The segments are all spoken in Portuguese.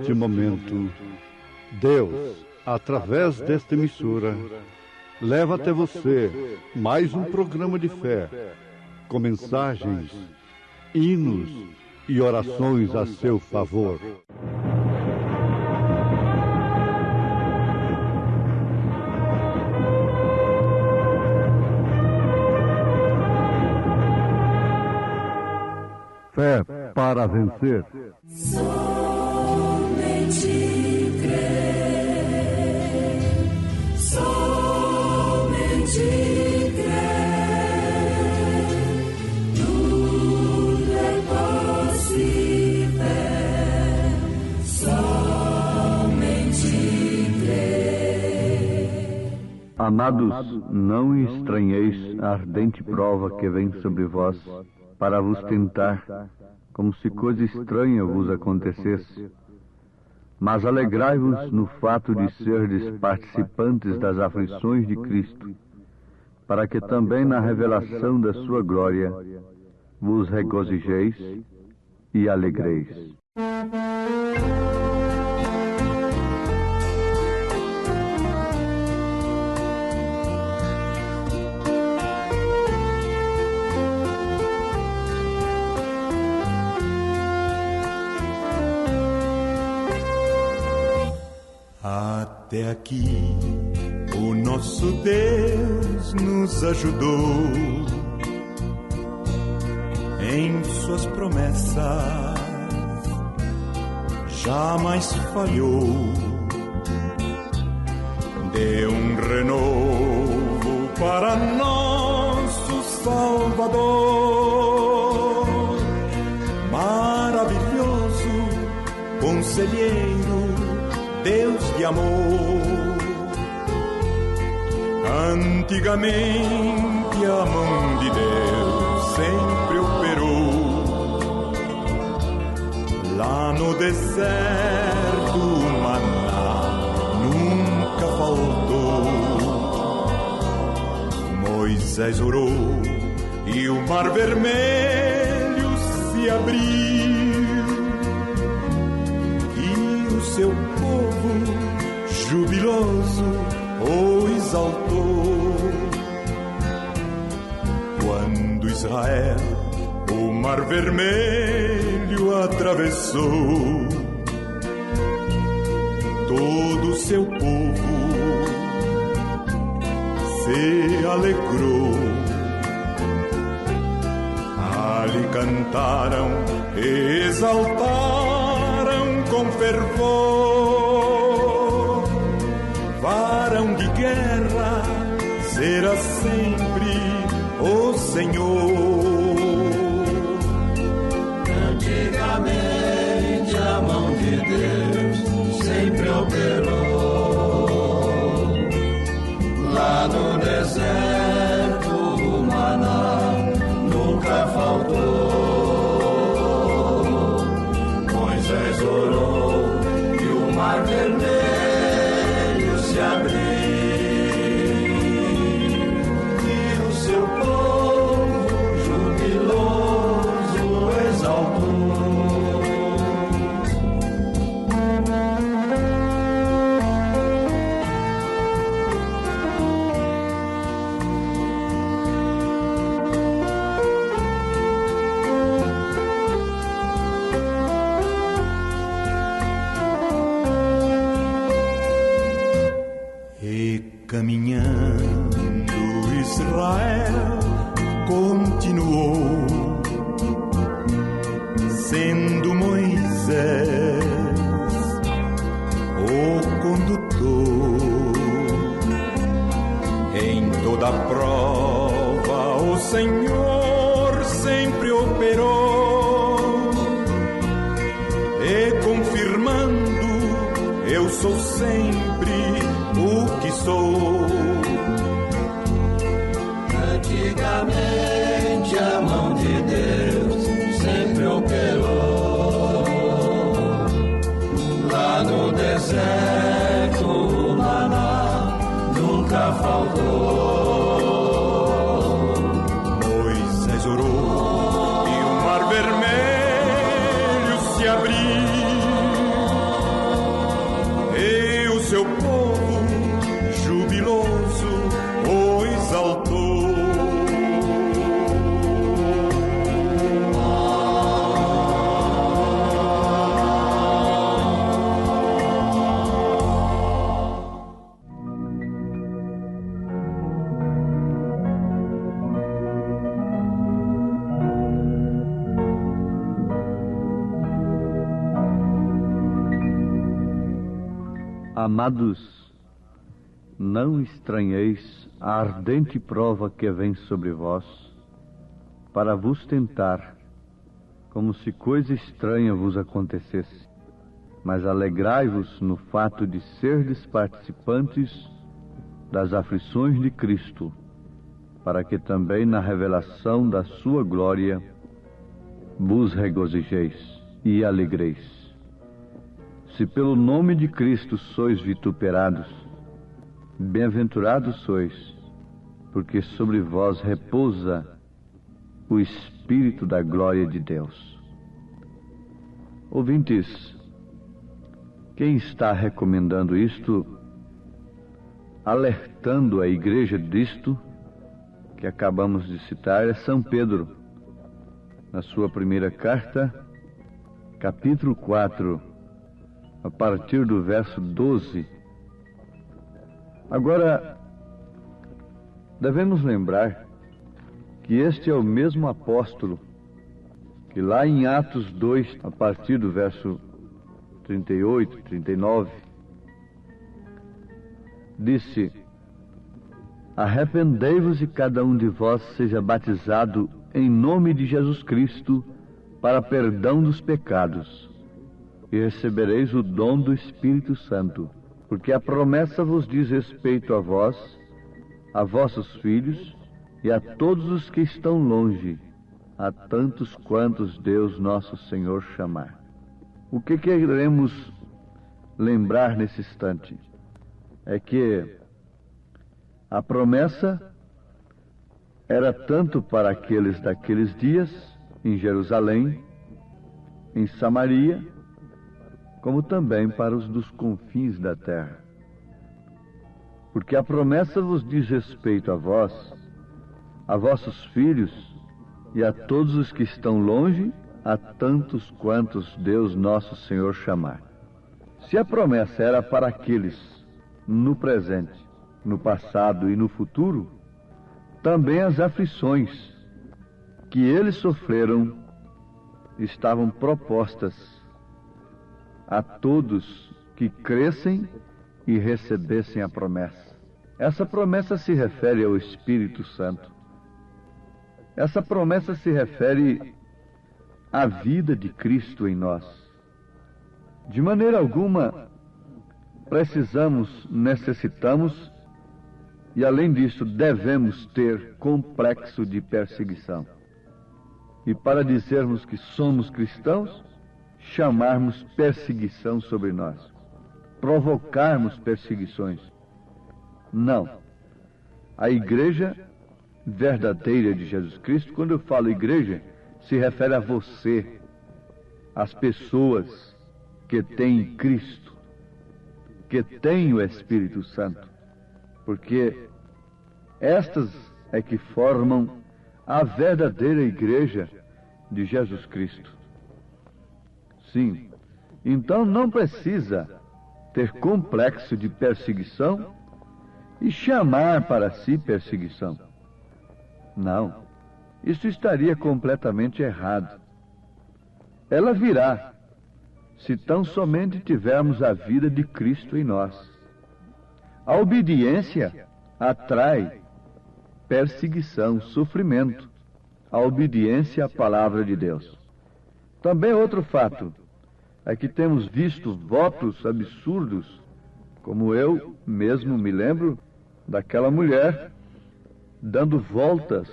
neste momento, Deus, através desta emissora, leva até você mais um programa de fé, com mensagens, hinos e orações a seu favor. Fé para vencer. Somente crer, somente crer, tudo é possível, somente crer. Amados, não estranheis a ardente prova que vem sobre vós, para vos tentar, como se coisa estranha vos acontecesse. Mas alegrai-vos no fato de serdes participantes das aflições de Cristo, para que também na revelação da sua glória vos regozijeis e alegreis. Até aqui o nosso Deus nos ajudou em suas promessas, jamais falhou. Deu um renovo para nosso Salvador, maravilhoso, conselheiro, Deus de amor. Antigamente a mão de Deus sempre operou. Lá no deserto o maná nunca faltou. Moisés orou e o mar vermelho se abriu. Seu povo jubiloso o exaltou. Quando Israel o mar vermelho atravessou, todo seu povo se alegrou. Ali cantaram, exaltaram com fervor. Varão de guerra será sempre o Senhor. Antigamente a mão de Deus sempre operou. Lá no deserto o maná nunca faltou. Moisés orou e o mar vermelho se abriu, e o seu povo jubiloso exaltou. Caminhando Israel continuou, sendo Moisés o condutor. Em toda prova o Senhor sempre operou, e confirmando eu sou sempre o que sou. Antigamente a mão de Deus sempre operou. Lá no deserto o maná nunca faltou. Moisés orou e o mar vermelho se abriu, Amados, não estranheis a ardente prova que vem sobre vós, para vos tentar, como se coisa estranha vos acontecesse. Mas alegrai-vos no fato de serdes participantes das aflições de Cristo, para que também na revelação da sua glória vos regozijeis e alegreis. Se pelo nome de Cristo sois vituperados, bem-aventurados sois, porque sobre vós repousa o Espírito da glória de Deus. Ouvintes, quem está recomendando isto, alertando a igreja disto, que acabamos de citar, é São Pedro, na sua primeira carta, capítulo 4, a partir do verso 12. Agora, devemos lembrar que este é o mesmo apóstolo que lá em Atos 2, a partir do verso 38, 39, disse: arrependei-vos e cada um de vós seja batizado em nome de Jesus Cristo para perdão dos pecados, e recebereis o dom do Espírito Santo, porque a promessa vos diz respeito a vós, a vossos filhos e a todos os que estão longe, a tantos quantos Deus nosso Senhor chamar. O que queremos lembrar nesse instante é que a promessa era tanto para aqueles daqueles dias, em Jerusalém, em Samaria, como também para os dos confins da terra. Porque a promessa vos diz respeito a vós, a vossos filhos e a todos os que estão longe, a tantos quantos Deus nosso Senhor chamar. Se a promessa era para aqueles no presente, no passado e no futuro, também as aflições que eles sofreram estavam propostas a todos que crescem e recebessem a promessa. Essa promessa se refere ao Espírito Santo. Essa promessa se refere à vida de Cristo em nós. De maneira alguma necessitamos e, além disso, devemos ter complexo de perseguição. E para dizermos que somos cristãos, chamarmos perseguição sobre nós, provocarmos perseguições. Não. A igreja verdadeira de Jesus Cristo, quando eu falo igreja, se refere a você, as pessoas que têm Cristo, que têm o Espírito Santo, porque estas é que formam a verdadeira igreja de Jesus Cristo. Sim, então não precisa ter complexo de perseguição e chamar para si perseguição. Não, isso estaria completamente errado. Ela virá se tão somente tivermos a vida de Cristo em nós. A obediência atrai perseguição, sofrimento. A obediência à palavra de Deus. Também outro fato é que temos visto votos absurdos, como eu mesmo me lembro daquela mulher dando voltas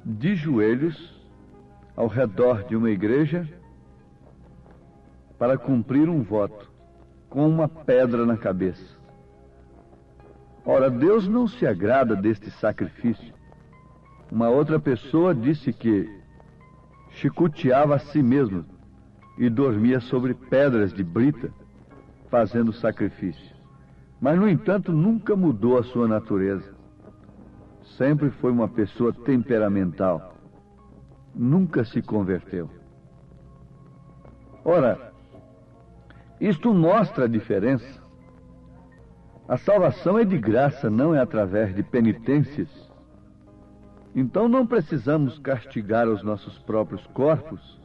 de joelhos ao redor de uma igreja para cumprir um voto, com uma pedra na cabeça. Ora, Deus não se agrada deste sacrifício. Uma outra pessoa disse que chicoteava a si mesmo e dormia sobre pedras de brita, fazendo sacrifício. Mas, no entanto, nunca mudou a sua natureza. Sempre foi uma pessoa temperamental. Nunca se converteu. Ora, isto mostra a diferença. A salvação é de graça, não é através de penitências. Então não precisamos castigar os nossos próprios corpos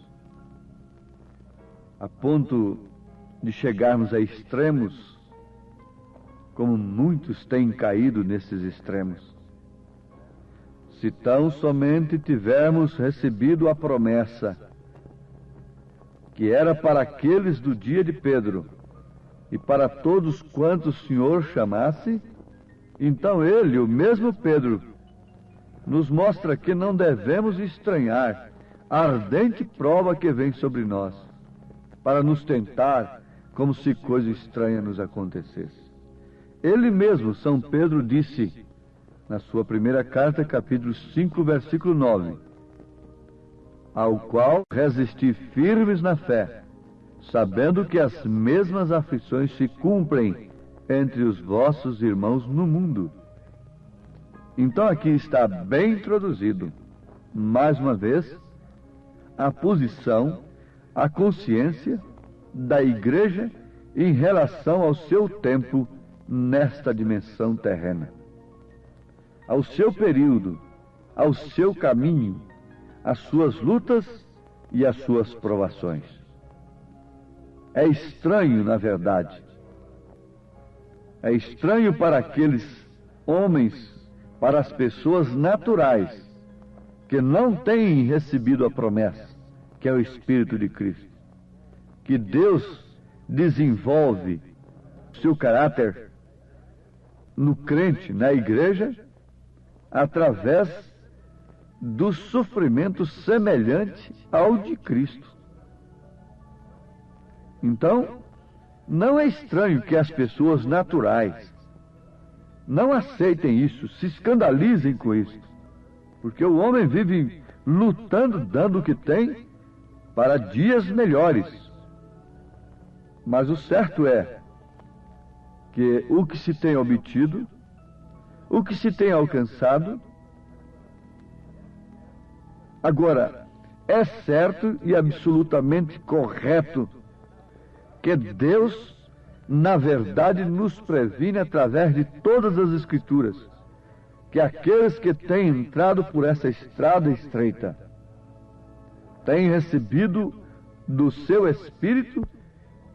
a ponto de chegarmos a extremos como muitos têm caído nesses extremos. Se tão somente tivermos recebido a promessa, que era para aqueles do dia de Pedro, e para todos quantos o Senhor chamasse, então ele, o mesmo Pedro, nos mostra que não devemos estranhar a ardente prova que vem sobre nós, para nos tentar como se coisa estranha nos acontecesse. Ele mesmo, São Pedro, disse, na sua primeira carta, capítulo 5, versículo 9, ao qual resisti firmes na fé, sabendo que as mesmas aflições se cumprem entre os vossos irmãos no mundo. Então aqui está bem introduzido, mais uma vez, a posição, a consciência da igreja em relação ao seu tempo nesta dimensão terrena, ao seu período, ao seu caminho, às suas lutas e às suas provações. É estranho, na verdade. É estranho para aqueles homens, para as pessoas naturais, que não têm recebido a promessa, que é o Espírito de Cristo, que Deus desenvolve seu caráter no crente, na igreja, através do sofrimento semelhante ao de Cristo. Então, não é estranho que as pessoas naturais não aceitem isso, se escandalizem com isso, porque o homem vive lutando, dando o que tem, para dias melhores. Mas o certo é que o que se tem obtido, o que se tem alcançado, agora, é certo e absolutamente correto que Deus, na verdade, nos previne através de todas as Escrituras, que aqueles que têm entrado por essa estrada estreita têm recebido do seu Espírito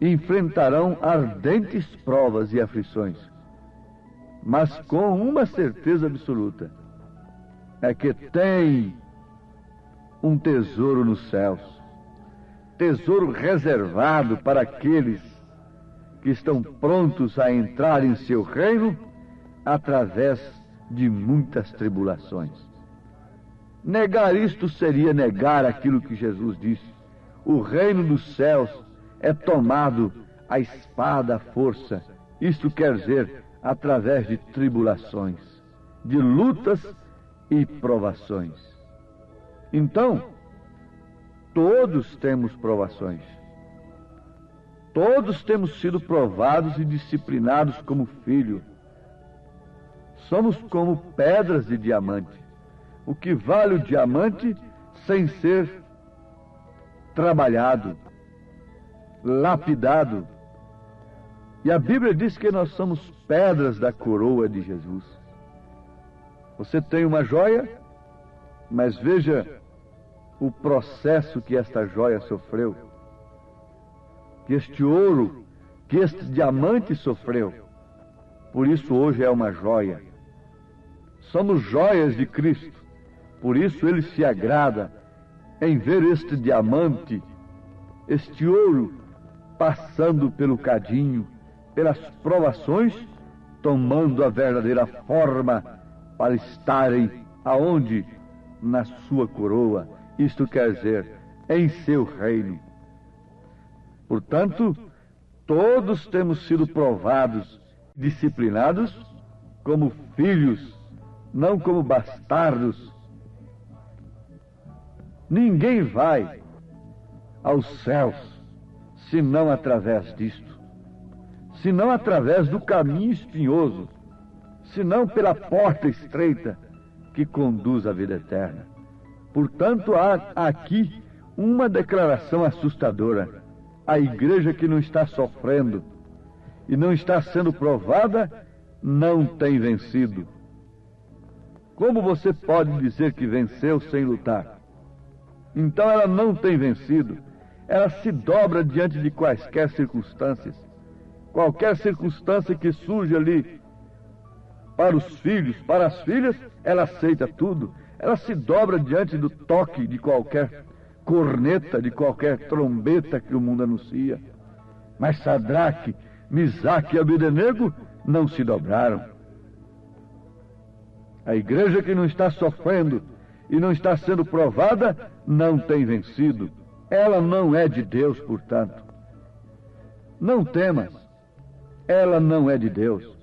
e enfrentarão ardentes provas e aflições, mas com uma certeza absoluta, é que tem um tesouro nos céus, tesouro reservado para aqueles que estão prontos a entrar em seu reino através de muitas tribulações. Negar isto seria negar aquilo que Jesus disse: o reino dos céus é tomado à espada, à força. Isto quer dizer, através de tribulações, de lutas e provações. Então, todos temos provações. Todos temos sido provados e disciplinados como filho. Somos como pedras de diamante. O que vale o diamante sem ser trabalhado, lapidado. E a Bíblia diz que nós somos pedras da coroa de Jesus. Você tem uma joia, mas veja o processo que esta joia sofreu, que este ouro, que este diamante sofreu. Por isso hoje é uma joia. Somos joias de Cristo. Por isso Ele se agrada em ver este diamante, este ouro, passando pelo cadinho, pelas provações, tomando a verdadeira forma para estarem aonde? Na sua coroa. Isto quer dizer, em seu reino. Portanto, todos temos sido provados, disciplinados como filhos, não como bastardos. Ninguém vai aos céus senão através disto, senão através do caminho espinhoso, senão pela porta estreita que conduz à vida eterna. Portanto, há aqui uma declaração assustadora. A igreja que não está sofrendo e não está sendo provada não tem vencido. Como você pode dizer que venceu sem lutar? Então ela não tem vencido. Ela se dobra diante de quaisquer circunstâncias. qualquer circunstância que surge ali para os filhos, para as filhas, ela aceita tudo. Ela se dobra diante do toque de qualquer corneta, de qualquer trombeta que o mundo anuncia. Mas Sadraque, Misaque e Abdenego não se dobraram. A igreja que não está sofrendo e não está sendo provada não tem vencido. Ela não é de Deus, portanto. Não temas, ela não é de Deus.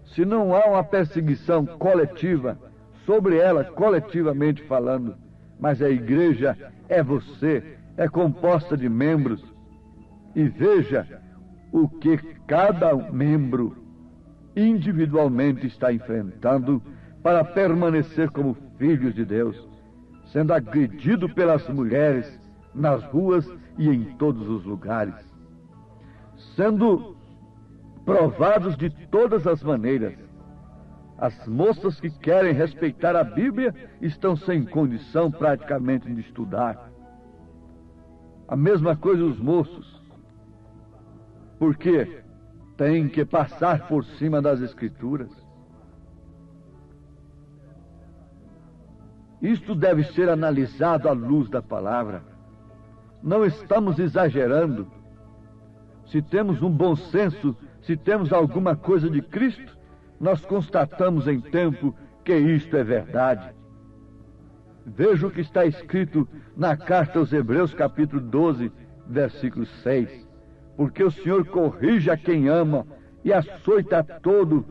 Se não há uma perseguição coletiva sobre ela, coletivamente falando, mas a igreja é você, é composta de membros. E veja o que cada membro individualmente está enfrentando para permanecer como filhos de Deus, sendo agredido pelas mulheres nas ruas e em todos os lugares, sendo provados de todas as maneiras. As moças que querem respeitar a Bíblia estão sem condição praticamente de estudar. A mesma coisa os moços, porque têm que passar por cima das Escrituras. Isto deve ser analisado à luz da palavra. Não estamos exagerando. Se temos um bom senso, se temos alguma coisa de Cristo, nós constatamos em tempo que isto é verdade. Veja o que está escrito na carta aos Hebreus, capítulo 12, versículo 6. Porque o Senhor corrige a quem ama e açoita a todo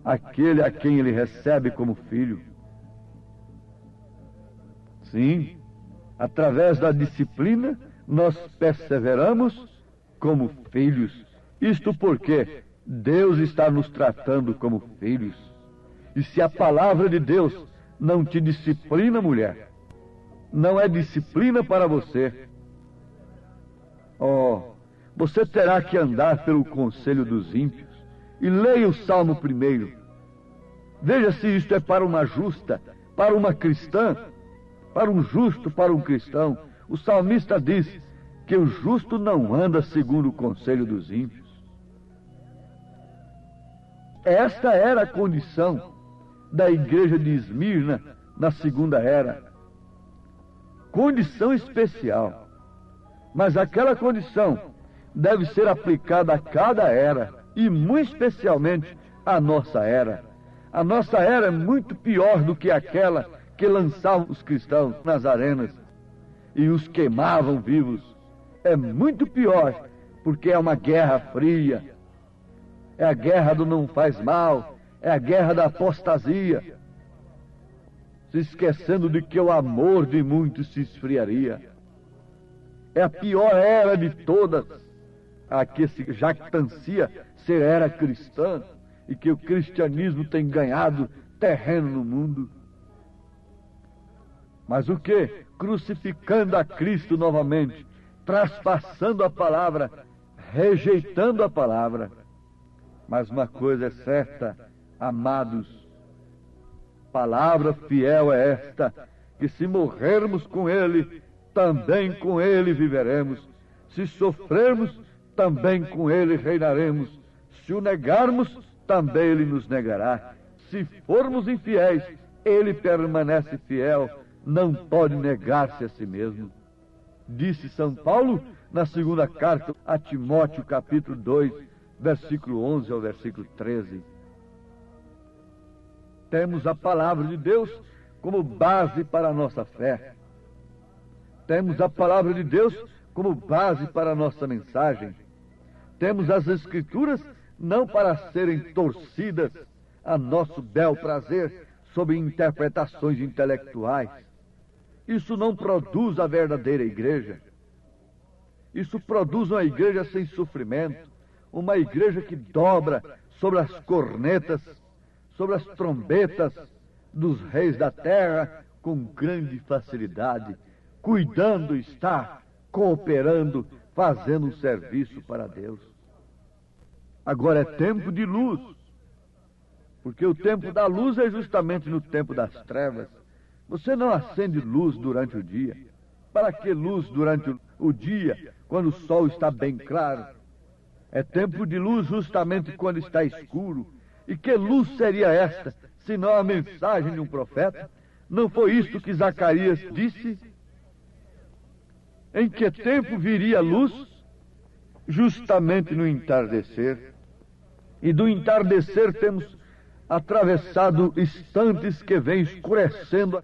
aquele a quem ele recebe como filho. Sim, através da disciplina, nós perseveramos como filhos. Isto porque Deus está nos tratando como filhos. E se a palavra de Deus não te disciplina, mulher, não é disciplina para você. Você terá que andar pelo conselho dos ímpios. E leia o Salmo 1. Veja se isto é para uma justa, para uma cristã, para um justo, para um cristão. O salmista diz que o justo não anda segundo o conselho dos ímpios. Esta era a condição da igreja de Esmirna na segunda era. Condição especial. Mas aquela condição deve ser aplicada a cada era, e muito especialmente à nossa era. A nossa era é muito pior do que aquela que lançavam os cristãos nas arenas e os queimavam vivos. É muito pior, porque é uma guerra fria. É a guerra do não faz mal, é a guerra da apostasia, se esquecendo de que o amor de muitos se esfriaria. É a pior era de todas, a que se jactancia ser era cristã e que o cristianismo tem ganhado terreno no mundo. Mas o que? Crucificando a Cristo novamente, traspassando a palavra, rejeitando a palavra. Mas uma coisa é certa, amados, palavra fiel é esta, que se morrermos com Ele, também com Ele viveremos. Se sofrermos, também com Ele reinaremos. Se o negarmos, também Ele nos negará. Se formos infiéis, Ele permanece fiel, não pode negar-se a si mesmo. Disse São Paulo na segunda carta a Timóteo, capítulo 2, versículo 11 ao versículo 13. Temos a palavra de Deus como base para a nossa fé. Temos a palavra de Deus como base para a nossa mensagem. Temos as Escrituras não para serem torcidas a nosso bel prazer sob interpretações intelectuais. Isso não produz a verdadeira igreja. Isso produz uma igreja sem sofrimento, uma igreja que dobra sobre as cornetas, sobre as trombetas dos reis da terra com grande facilidade, cuidando está, cooperando, fazendo um serviço para Deus. Agora é tempo de luz, porque o tempo da luz é justamente no tempo das trevas. Você não acende luz durante o dia. Para que luz durante o dia, quando o sol está bem claro? É tempo de luz justamente quando está escuro. E que luz seria esta, senão a mensagem de um profeta? Não foi isto que Zacarias disse? Em que tempo viria a luz? Justamente no entardecer. E do entardecer temos atravessado instantes que vêm escurecendo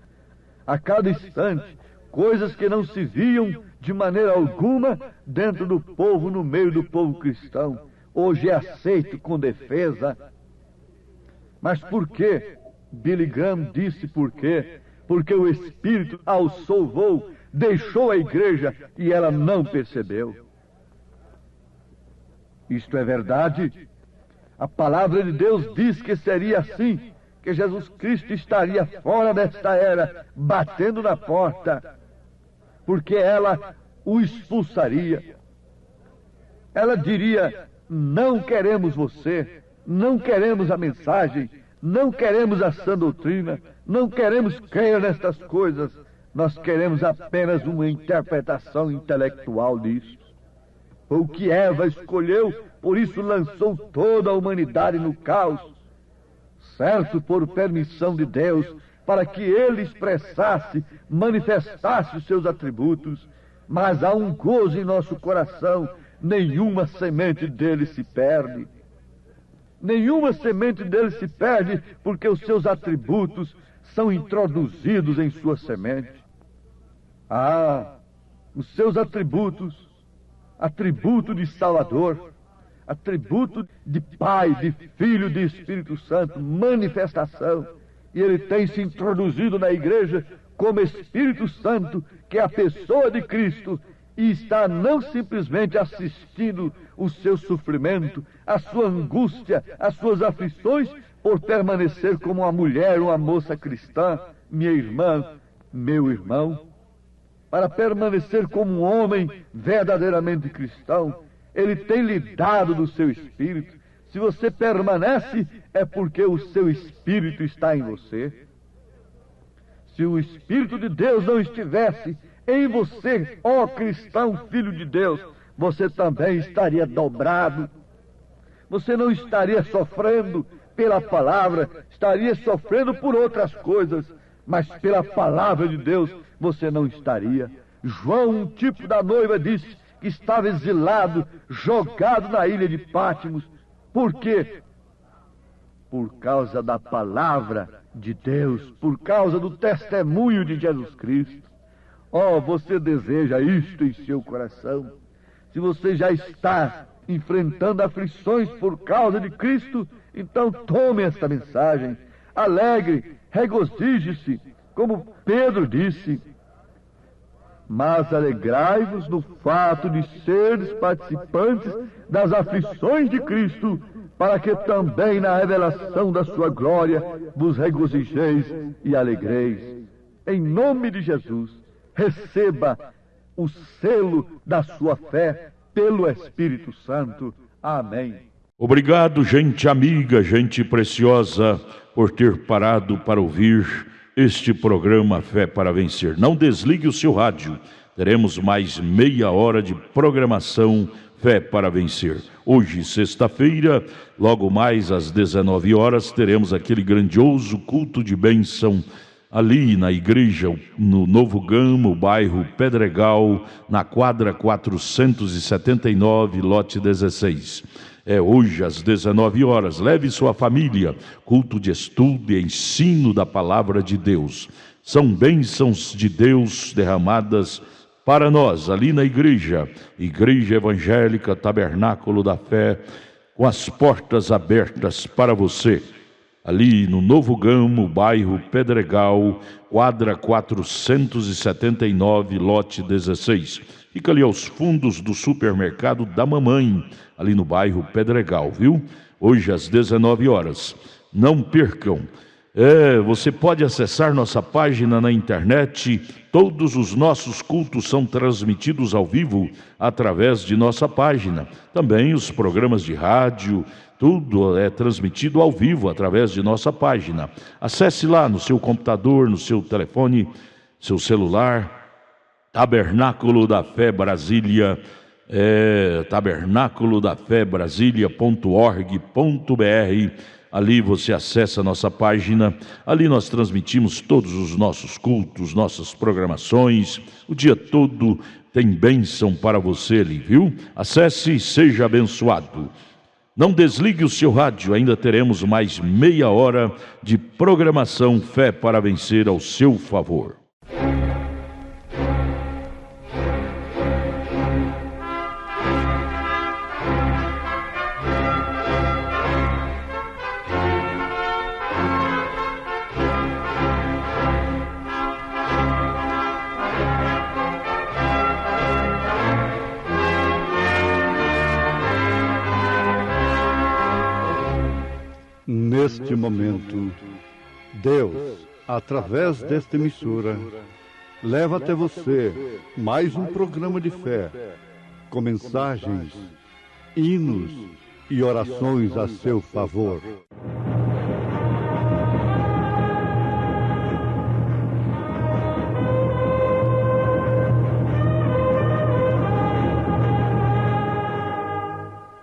a cada instante, coisas que não se viam de maneira alguma dentro do povo, no meio do povo cristão. Hoje é aceito com defesa. Mas por quê? Billy Graham disse por quê? Porque o Espírito alçou voo, deixou a igreja e ela não percebeu. Isto é verdade. A palavra de Deus diz que seria assim, que Jesus Cristo estaria fora desta era, batendo na porta, porque ela o expulsaria. Ela diria: não queremos você, não queremos a mensagem, não queremos a sã doutrina, não queremos crer nestas coisas, nós queremos apenas uma interpretação intelectual disso. Foi o que Eva escolheu, por isso lançou toda a humanidade no caos, certo, por permissão de Deus, para que ele expressasse, manifestasse os seus atributos. Mas há um gozo em nosso coração, nenhuma semente dele se perde. Nenhuma semente dele se perde, porque os seus atributos são introduzidos em sua semente. Ah, os seus atributos, atributo de Salvador, atributo de Pai, de Filho, de Espírito Santo, manifestação. E ele tem se introduzido na igreja como Espírito Santo, que é a pessoa de Cristo, e está não simplesmente assistindo o seu sofrimento, a sua angústia, as suas aflições, por permanecer como uma mulher, uma moça cristã, minha irmã, meu irmão, para permanecer como um homem verdadeiramente cristão. Ele tem lhe dado do seu Espírito. Se você permanece, é porque o seu Espírito está em você. Se o Espírito de Deus não estivesse em você, ó cristão, filho de Deus, você também estaria dobrado. Você não estaria sofrendo pela palavra, estaria sofrendo por outras coisas, mas pela palavra de Deus você não estaria. João, um tipo da noiva, disse que estava exilado, jogado na ilha de Pátimos. Por quê? Por causa da palavra de Deus, por causa do testemunho de Jesus Cristo. Oh, você deseja isto em seu coração? Se você já está enfrentando aflições por causa de Cristo, então tome esta mensagem, alegre, regozije-se, como Pedro disse. Mas alegrai-vos no fato de seres participantes das aflições de Cristo, para que também na revelação da sua glória vos regozijeis e alegreis. Em nome de Jesus, receba o selo da sua fé pelo Espírito Santo. Amém. Obrigado, gente amiga, gente preciosa, por ter parado para ouvir este programa Fé para Vencer. Não desligue o seu rádio. Teremos mais meia hora de programação Fé para Vencer. Hoje, sexta-feira, logo mais às 19 horas, teremos aquele grandioso culto de bênção ali na igreja, no Novo Gama, bairro Pedregal, na quadra 479, lote 16. É hoje às 19 horas. Leve sua família. Culto de estudo e ensino da palavra de Deus. São bênçãos de Deus derramadas para nós ali na igreja. Igreja Evangélica Tabernáculo da Fé, com as portas abertas para você. Ali no Novo Gama, bairro Pedregal, quadra 479, lote 16. Fica ali aos fundos do supermercado da mamãe, ali no bairro Pedregal, viu? Hoje às 19 horas. Não percam. Você pode acessar nossa página na internet. Todos os nossos cultos são transmitidos ao vivo através de nossa página. Também os programas de rádio, tudo é transmitido ao vivo através de nossa página. Acesse lá no seu computador, no seu telefone, seu celular, Tabernáculo da Fé Brasília, Tabernáculo da Fé Brasília.org.br. Ali você acessa a nossa página, ali nós transmitimos todos os nossos cultos, nossas programações, o dia todo tem bênção para você ali, viu? Acesse e seja abençoado. Não desligue o seu rádio, ainda teremos mais meia hora de programação Fé para Vencer ao seu favor. Neste momento, Deus, através desta emissora, leva até você mais um programa de fé, com mensagens, hinos e orações a seu favor.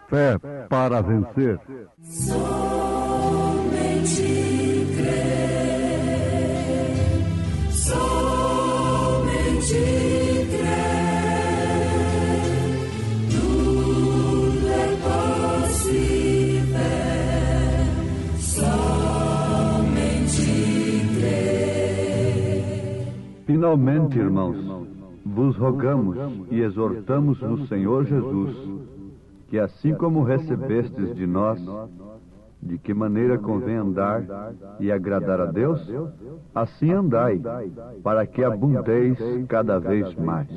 Fé para vencer. Finalmente, irmãos, vos rogamos e exortamos no Senhor Jesus, que assim como recebestes de nós, de que maneira convém andar e agradar a Deus, assim andai, para que abundeis cada vez mais.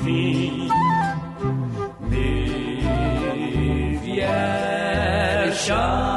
enfim me vier chama.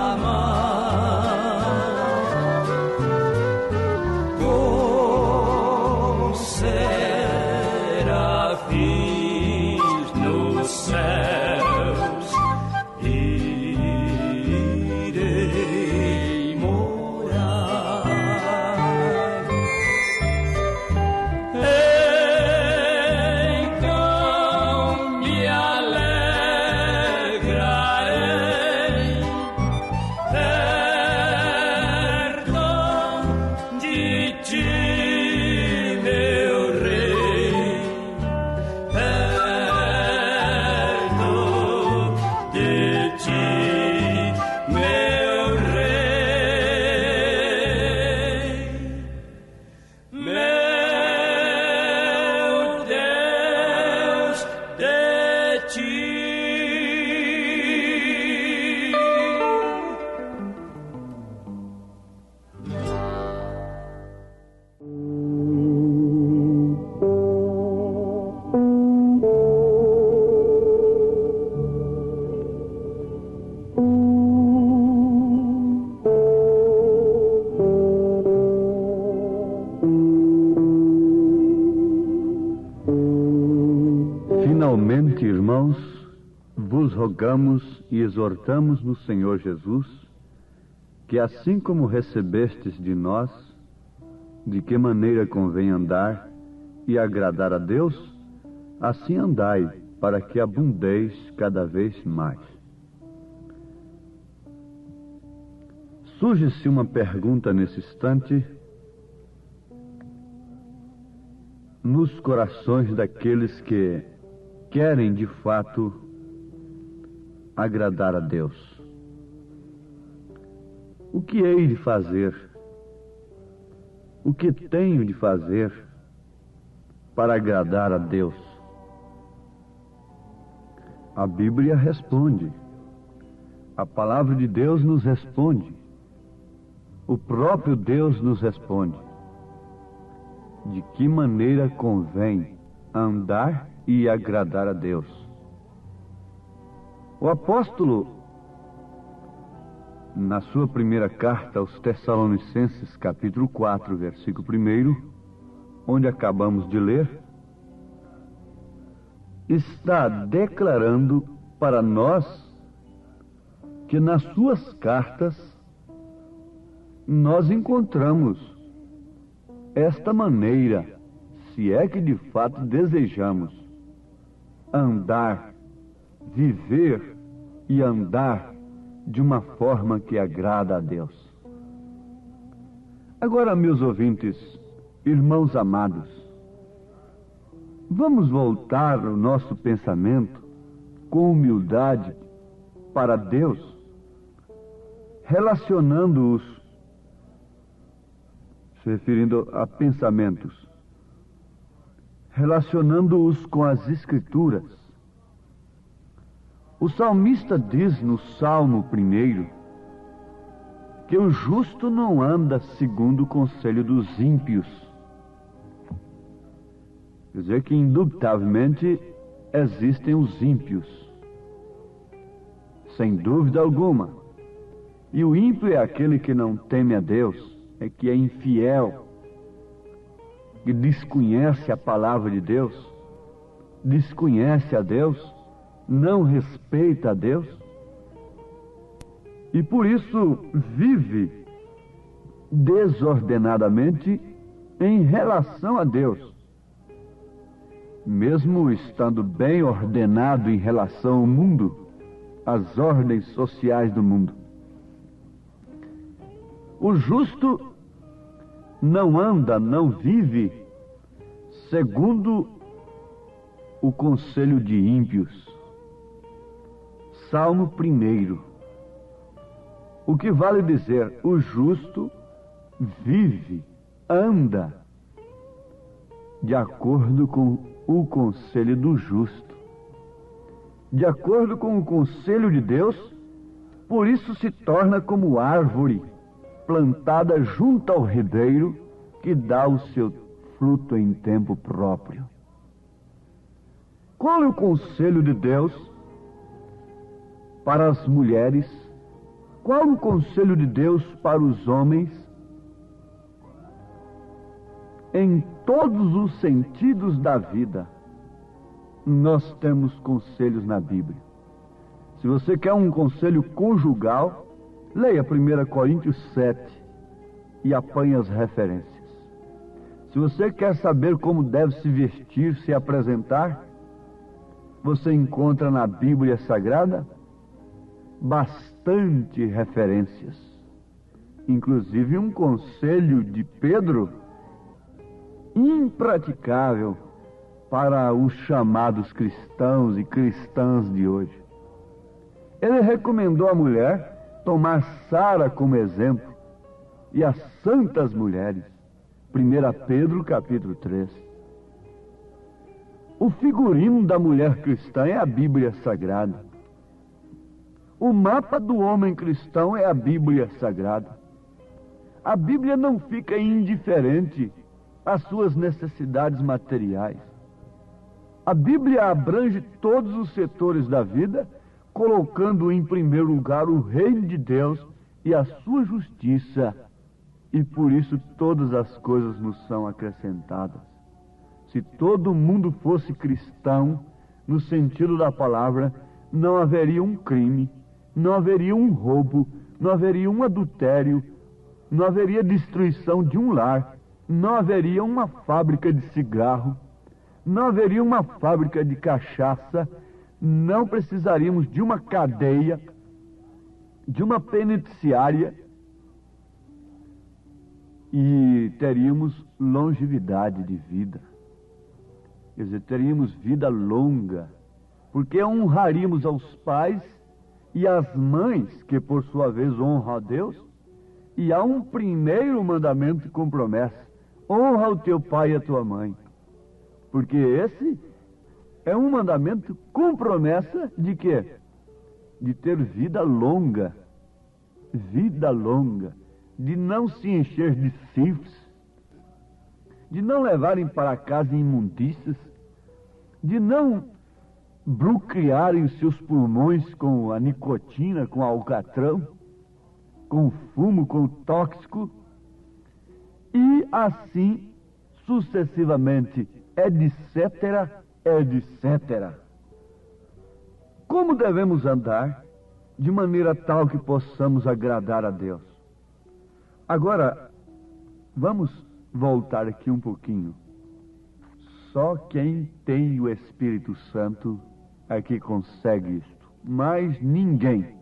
Finalmente, irmãos, vos rogamos e exortamos no Senhor Jesus, que assim como recebestes de nós, de que maneira convém andar e agradar a Deus, assim andai, para que abundeis cada vez mais. Surge-se uma pergunta nesse instante nos corações daqueles que querem de fato agradar a Deus. O que hei de fazer? O que tenho de fazer para agradar a Deus? A Bíblia responde. A palavra de Deus nos responde. O próprio Deus nos responde. De que maneira convém andar e agradar a Deus? O apóstolo, na sua primeira carta aos Tessalonicenses, capítulo 4, versículo 1, onde acabamos de ler, está declarando para nós que nas suas cartas nós encontramos esta maneira, se é que de fato desejamos andar, viver e andar de uma forma que agrada a Deus. Agora, meus ouvintes, irmãos amados, vamos voltar o nosso pensamento com humildade para Deus, relacionando-os, se referindo a pensamentos, relacionando-os com as Escrituras. O salmista diz no Salmo 1 que o justo não anda segundo o conselho dos ímpios. Quer dizer que, indubitavelmente, existem os ímpios, sem dúvida alguma. E o ímpio é aquele que não teme a Deus, é que é infiel, que desconhece a palavra de Deus, desconhece a Deus, não respeita a Deus, e por isso vive desordenadamente em relação a Deus, mesmo estando bem ordenado em relação ao mundo, às ordens sociais do mundo. O justo não anda, não vive segundo o conselho de ímpios. Salmo 1. O que vale dizer, o justo vive, anda de acordo com o conselho do justo, de acordo com o conselho de Deus. Por isso se torna como árvore plantada junto ao ribeiro, que dá o seu fruto em tempo próprio. Qual é o conselho de Deus para as mulheres Qual o conselho de Deus para os homens em todos os sentidos da vida? Nós temos conselhos na Bíblia. Se você quer um conselho conjugal, leia 1 Coríntios 7 e apanhe as referências. Se você quer saber como deve se vestir, se apresentar, você encontra na Bíblia Sagrada bastante referências. Inclusive um conselho de Pedro impraticável para os chamados cristãos e cristãs de hoje. Ele recomendou à mulher tomar Sara como exemplo e as santas mulheres. 1 Pedro capítulo 3. O figurino da mulher cristã é a Bíblia Sagrada. O mapa do homem cristão é a Bíblia Sagrada. A Bíblia não fica indiferente às suas necessidades materiais. A Bíblia abrange todos os setores da vida, colocando em primeiro lugar o reino de Deus e a sua justiça. E por isso todas as coisas nos são acrescentadas. Se todo mundo fosse cristão, no sentido da palavra, não haveria um crime, não haveria um roubo, não haveria um adultério, não haveria destruição de um lar, não haveria uma fábrica de cigarro, não haveria uma fábrica de cachaça, não precisaríamos de uma cadeia, de uma penitenciária, e teríamos longevidade de vida. Quer dizer, teríamos vida longa, porque honraríamos aos pais e às mães, que por sua vez honram a Deus. E há um primeiro mandamento com promessa: honra o teu pai e a tua mãe. Porque esse é um mandamento com promessa de quê? De ter vida longa. Vida longa. De não se encher de sífilis, de não levarem para casa imundícias, de não bloquearem os seus pulmões com a nicotina, com o alcatrão, com o fumo, com o tóxico, e assim sucessivamente, etc., etc. Como devemos andar de maneira tal que possamos agradar a Deus? Agora, vamos voltar aqui um pouquinho. Só quem tem o Espírito Santo é que consegue isto. Mas ninguém.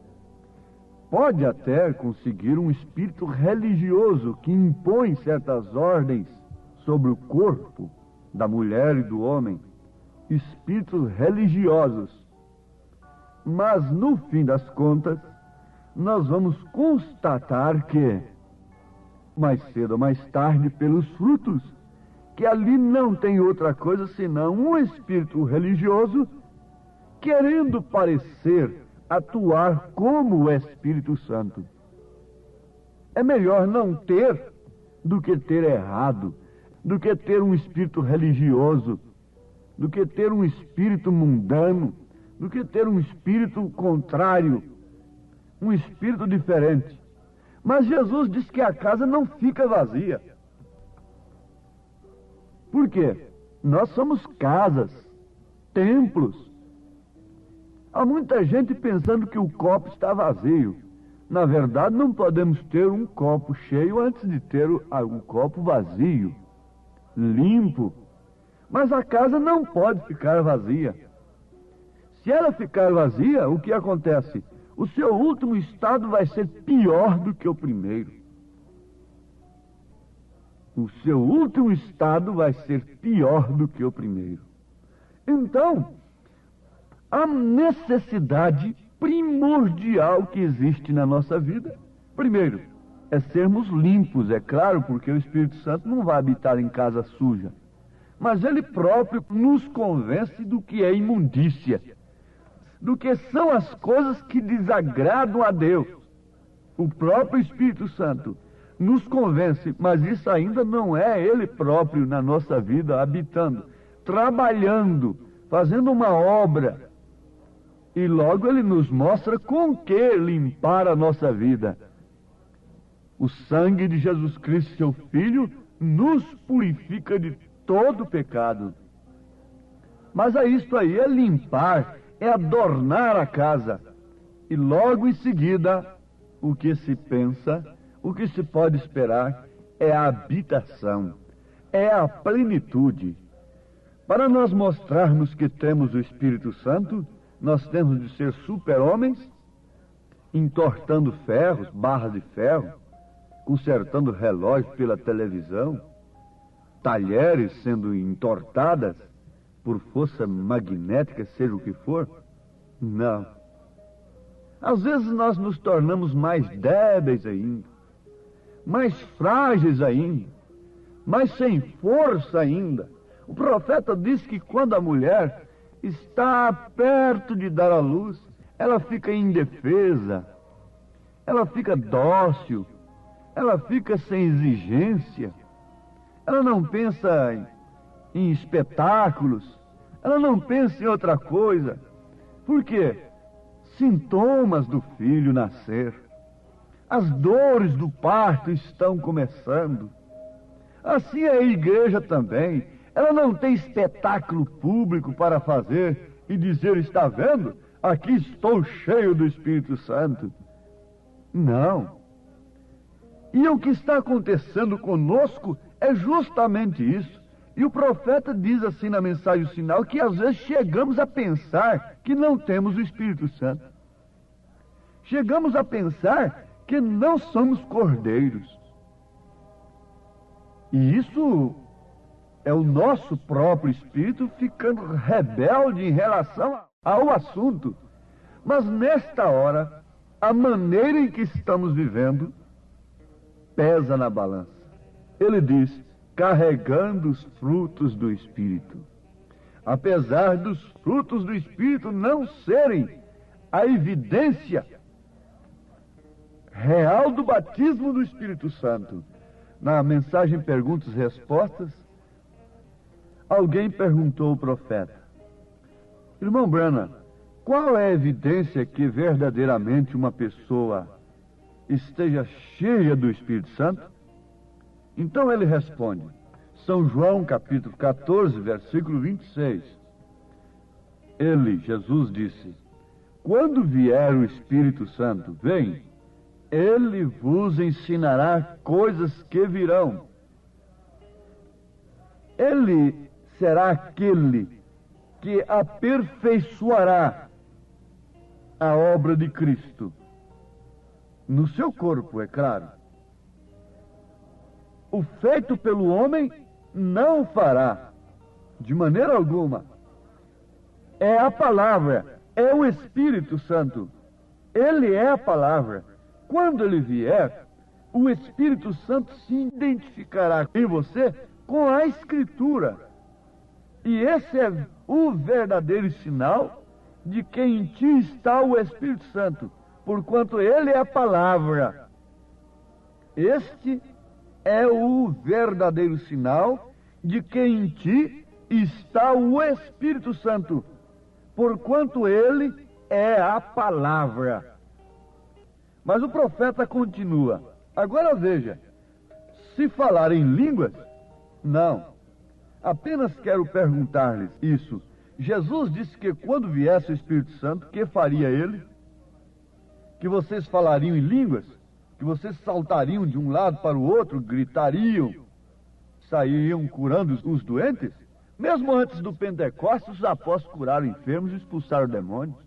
Pode até conseguir um espírito religioso que impõe certas ordens sobre o corpo da mulher e do homem. Espíritos religiosos. Mas, no fim das contas, nós vamos constatar que, mais cedo ou mais tarde, pelos frutos, que ali não tem outra coisa senão um espírito religioso querendo parecer atuar como o Espírito Santo. É melhor não ter do que ter errado, do que ter um espírito religioso, do que ter um espírito mundano, do que ter um espírito contrário, um espírito diferente. Mas Jesus diz que a casa não fica vazia. Por quê? Nós somos casas, templos. Há muita gente pensando que o copo está vazio. Na verdade, não podemos ter um copo cheio antes de ter o copo vazio, limpo. Mas a casa não pode ficar vazia. Se ela ficar vazia, o que acontece? O seu último estado vai ser pior do que o primeiro. O seu último estado vai ser pior do que o primeiro. Então, a necessidade primordial que existe na nossa vida, primeiro, é sermos limpos, é claro, porque o Espírito Santo não vai habitar em casa suja. Mas ele próprio nos convence do que é imundícia, do que são as coisas que desagradam a Deus. O próprio Espírito Santo nos convence, mas isso ainda não é ele próprio na nossa vida, habitando, trabalhando, fazendo uma obra E logo ele nos mostra com que limpar a nossa vida. O sangue de Jesus Cristo, seu Filho, nos purifica de todo pecado. Mas isto aí é limpar, é adornar a casa. E logo em seguida, o que se pensa, o que se pode esperar, é a habitação, é a plenitude. Para nós mostrarmos que temos o Espírito Santo, nós temos de ser super-homens, entortando ferros, barras de ferro, consertando relógios pela televisão, talheres sendo entortadas por força magnética, seja o que for. Não. Às vezes nós nos tornamos mais débeis ainda, mais frágeis ainda, mais sem força ainda. O profeta diz que quando a mulher está perto de dar à luz, ela fica indefesa, ela fica dócil, ela fica sem exigência, ela não pensa em espetáculos, ela não pensa em outra coisa. Por quê? Sintomas do filho nascer, as dores do parto estão começando. Assim é a igreja também. Ela não tem espetáculo público para fazer e dizer: está vendo? Aqui estou cheio do Espírito Santo. Não. E o que está acontecendo conosco é justamente isso. E o profeta diz assim na mensagem sinal que às vezes chegamos a pensar que não temos o Espírito Santo. Chegamos a pensar que não somos cordeiros. E isso é o nosso próprio espírito ficando rebelde em relação ao assunto. Mas nesta hora, a maneira em que estamos vivendo pesa na balança. Ele diz: carregando os frutos do Espírito. Apesar dos frutos do Espírito não serem a evidência real do batismo do Espírito Santo. Na mensagem Perguntas e Respostas, alguém perguntou ao profeta: irmão Branham, qual é a evidência que verdadeiramente uma pessoa esteja cheia do Espírito Santo? Então ele responde, São João capítulo 14, versículo 26. Jesus disse: quando vier o Espírito Santo, vem, ele vos ensinará coisas que virão. Ele será aquele que aperfeiçoará a obra de Cristo no seu corpo, é claro. O feito pelo homem não o fará, de maneira alguma. É a palavra, é o Espírito Santo. Ele é a palavra. Quando ele vier, o Espírito Santo se identificará em você com a Escritura. E esse é o verdadeiro sinal de que em ti está o Espírito Santo, porquanto ele é a palavra. Este é o verdadeiro sinal de que em ti está o Espírito Santo, porquanto ele é a palavra. Mas o profeta continua. Agora veja, se falar em línguas, não. Apenas quero perguntar-lhes isso. Jesus disse que quando viesse o Espírito Santo, que faria ele? Que vocês falariam em línguas? Que vocês saltariam de um lado para o outro, gritariam, sairiam curando os doentes? Mesmo antes do Pentecostes, os apóstolos curaram enfermos e expulsaram demônios.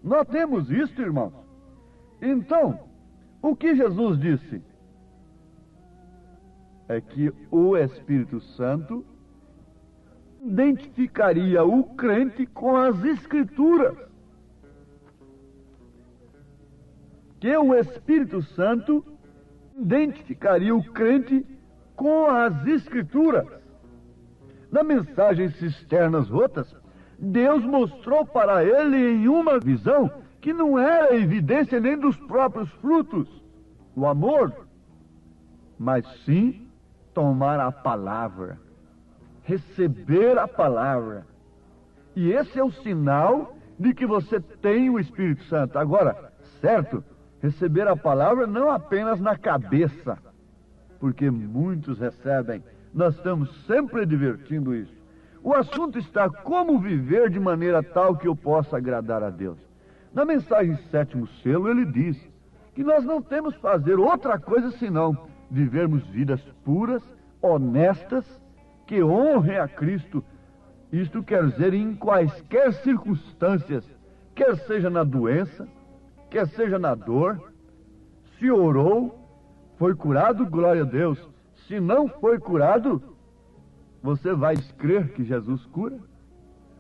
Notemos isso, irmãos. Então, o que Jesus disse? É que o Espírito Santo identificaria o crente com as Escrituras. Que o Espírito Santo identificaria o crente com as Escrituras. Na mensagem Cisternas Rotas, Deus mostrou para ele em uma visão que não era evidência nem dos próprios frutos, o amor, mas sim tomar a palavra, receber a palavra. E esse é o sinal de que você tem o Espírito Santo. Agora, certo, receber a palavra não apenas na cabeça, porque muitos recebem. Nós estamos sempre advertindo isso. O assunto está como viver de maneira tal que eu possa agradar a Deus. Na mensagem Sétimo Selo, ele diz que nós não temos que fazer outra coisa senão vivermos vidas puras, honestas, que honrem a Cristo. Isto quer dizer em quaisquer circunstâncias, quer seja na doença, quer seja na dor. Se orou, foi curado, glória a Deus. Se não foi curado, você vai crer que Jesus cura?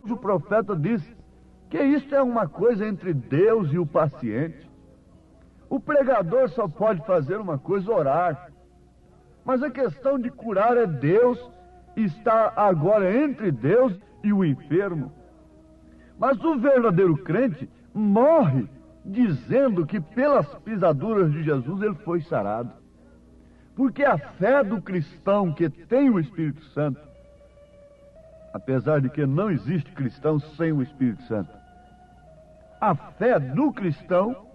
O profeta diz que isto é uma coisa entre Deus e o paciente. O pregador só pode fazer uma coisa, orar. Mas a questão de curar é Deus, está agora entre Deus e o enfermo. Mas o verdadeiro crente morre dizendo que pelas pisaduras de Jesus ele foi sarado. Porque a fé do cristão que tem o Espírito Santo, apesar de que não existe cristão sem o Espírito Santo, a fé do cristão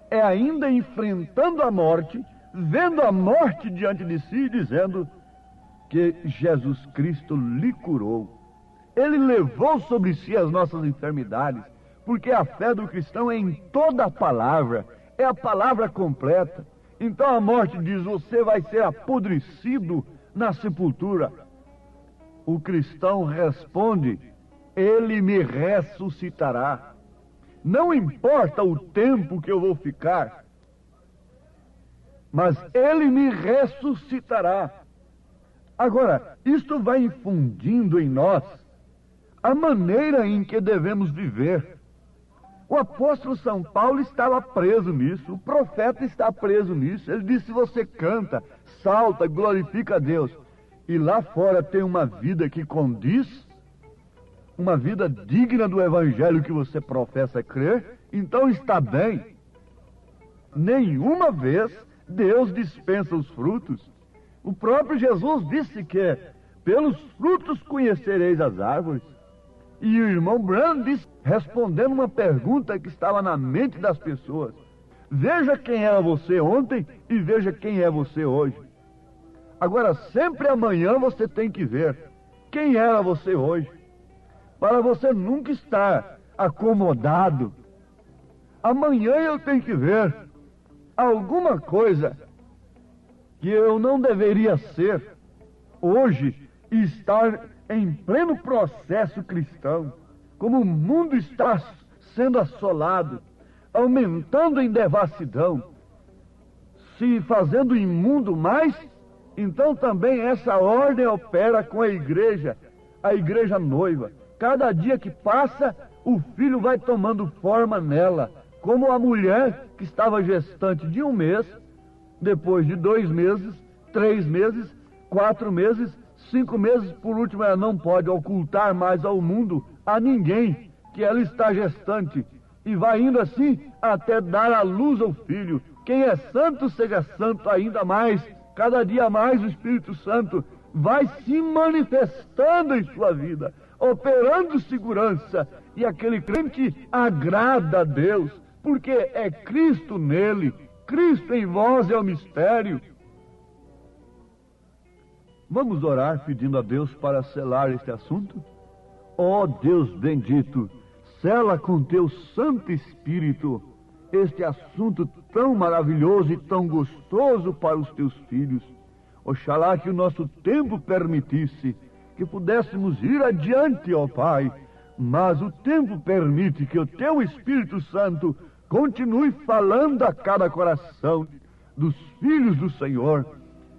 é ainda enfrentando a morte, vendo a morte diante de si e dizendo que Jesus Cristo lhe curou. Ele levou sobre si as nossas enfermidades, porque a fé do cristão é em toda a palavra, é a palavra completa. Então a morte diz, você vai ser apodrecido na sepultura. O cristão responde, ele me ressuscitará. Não importa o tempo que eu vou ficar, mas ele me ressuscitará. Agora, isto vai infundindo em nós a maneira em que devemos viver. O apóstolo São Paulo estava preso nisso, o profeta está preso nisso. Ele disse, você canta, salta, glorifica a Deus. E lá fora tem uma vida que condiz, uma vida digna do evangelho que você professa crer, então está bem. Nenhuma vez Deus dispensa os frutos. O próprio Jesus disse que pelos frutos conhecereis as árvores. E o irmão Branham disse, respondendo uma pergunta que estava na mente das pessoas, veja quem era você ontem e veja quem é você hoje. Agora, sempre amanhã você tem que ver quem era você hoje, para você nunca estar acomodado. Amanhã eu tenho que ver alguma coisa que eu não deveria ser hoje e estar em pleno processo cristão, como o mundo está sendo assolado, aumentando em devassidão, se fazendo imundo mais, então também essa ordem opera com a igreja noiva. Cada dia que passa, o filho vai tomando forma nela, como a mulher que estava gestante de 1 mês, depois de 2 meses, 3 meses, 4 meses, 5 meses, por último, ela não pode ocultar mais ao mundo, a ninguém, que ela está gestante, e vai indo assim até dar à luz ao filho. Quem é santo, seja santo ainda mais. Cada dia mais o Espírito Santo vai se manifestando em sua vida, operando segurança, e aquele crente agrada a Deus, porque é Cristo nele, Cristo em vós é o mistério. Vamos orar pedindo a Deus para selar este assunto? Ó Deus bendito, sela com teu Santo Espírito este assunto tão maravilhoso e tão gostoso para os teus filhos. Oxalá que o nosso tempo permitisse que pudéssemos ir adiante, ó Pai, mas o tempo permite que o teu Espírito Santo continue falando a cada coração dos filhos do Senhor,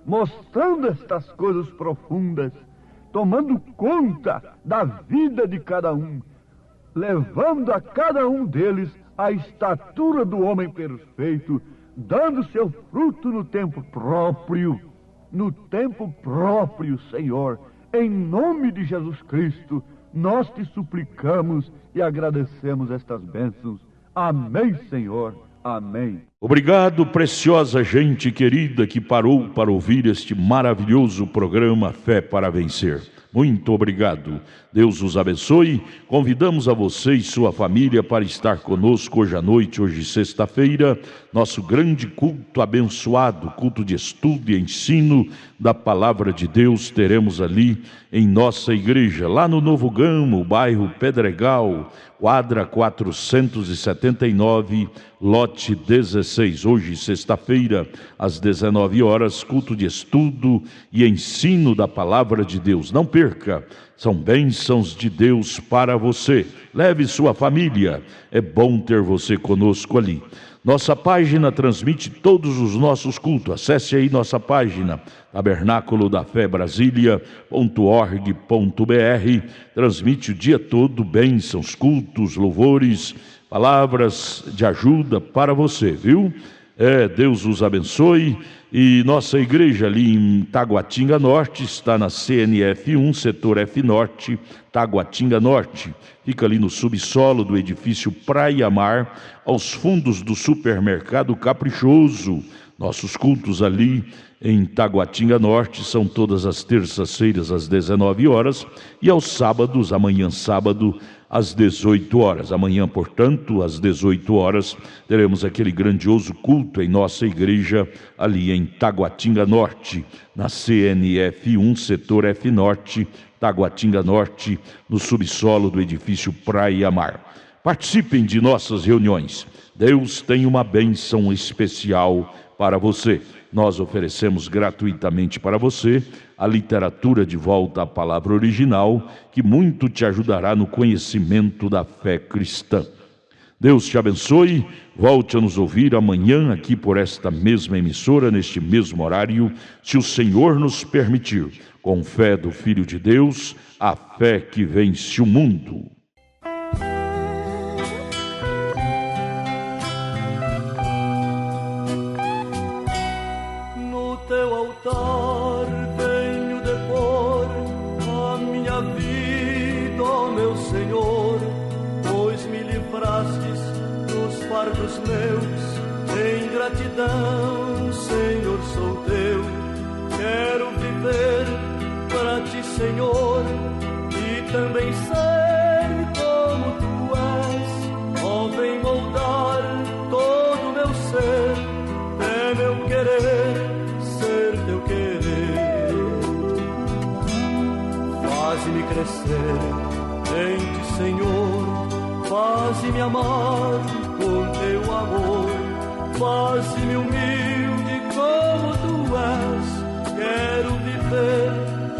mostrando estas coisas profundas, tomando conta da vida de cada um, levando a cada um deles a estatura do homem perfeito, dando seu fruto no tempo próprio, Senhor. Em nome de Jesus Cristo, nós te suplicamos e agradecemos estas bênçãos. Amém, Senhor. Amém. Obrigado, preciosa gente querida que parou para ouvir este maravilhoso programa Fé para Vencer. Muito obrigado. Deus os abençoe. Convidamos a você e sua família para estar conosco hoje à noite, hoje sexta-feira, nosso grande culto abençoado, culto de estudo e ensino da Palavra de Deus. Teremos ali em nossa igreja, lá no Novo Gamo, bairro Pedregal, quadra 479, lote 16. Hoje, sexta-feira, às 19 horas, culto de estudo e ensino da Palavra de Deus. Não perca, são bênçãos de Deus para você. Leve sua família, é bom ter você conosco ali. Nossa página transmite todos os nossos cultos. Acesse aí nossa página, tabernáculo da fé Brasília.org.br. Transmite o dia todo bênçãos, cultos, louvores, palavras de ajuda para você, viu? Deus os abençoe. E nossa igreja ali em Taguatinga Norte está na CNF 1, setor F Norte, Taguatinga Norte. Fica ali no subsolo do edifício Praia Mar, aos fundos do supermercado Caprichoso. Nossos cultos ali em Taguatinga Norte são todas as terças-feiras às 19 horas e aos sábados, amanhã sábado, às 18 horas. Amanhã, portanto, às 18 horas, teremos aquele grandioso culto em nossa igreja ali em Taguatinga Norte, na CNF 1, setor F Norte, Taguatinga Norte, no subsolo do edifício Praia Mar. Participem de nossas reuniões. Deus tem uma bênção especial para você. Nós oferecemos gratuitamente para você a literatura De Volta à Palavra Original, que muito te ajudará no conhecimento da fé cristã. Deus te abençoe. Volte a nos ouvir amanhã aqui por esta mesma emissora, neste mesmo horário, se o Senhor nos permitir. Com fé do Filho de Deus, a fé que vence o mundo. Venho depor a minha vida, ó meu Senhor, pois me livrastes dos fardos meus. Em gratidão, Senhor, sou teu. Quero viver para ti, Senhor, e também ser como tu és. Ó, vem moldar todo o meu ser, é meu querer ser teu querer. Faze-me crescer em ti, Senhor, faze-me amar com teu amor, faze-me humilde como tu és. Quero viver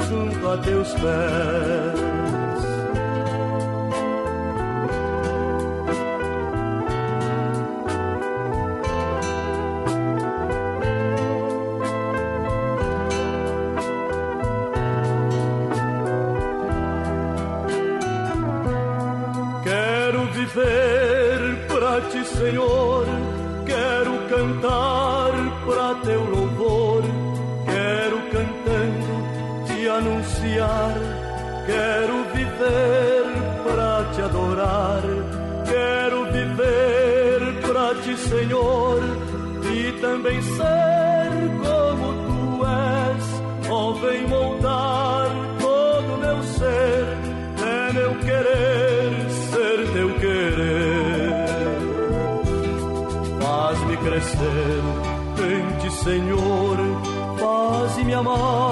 junto a teus pés. Viver pra ti, Senhor, quero cantar pra teu louvor, quero cantando te anunciar, quero viver pra te adorar, quero viver pra ti, Senhor, e também ser como tu és. Ó, vem moldar todo o meu ser, é meu querer ser teu querer. Faz-me crescer em ti, Senhor, faz-me amar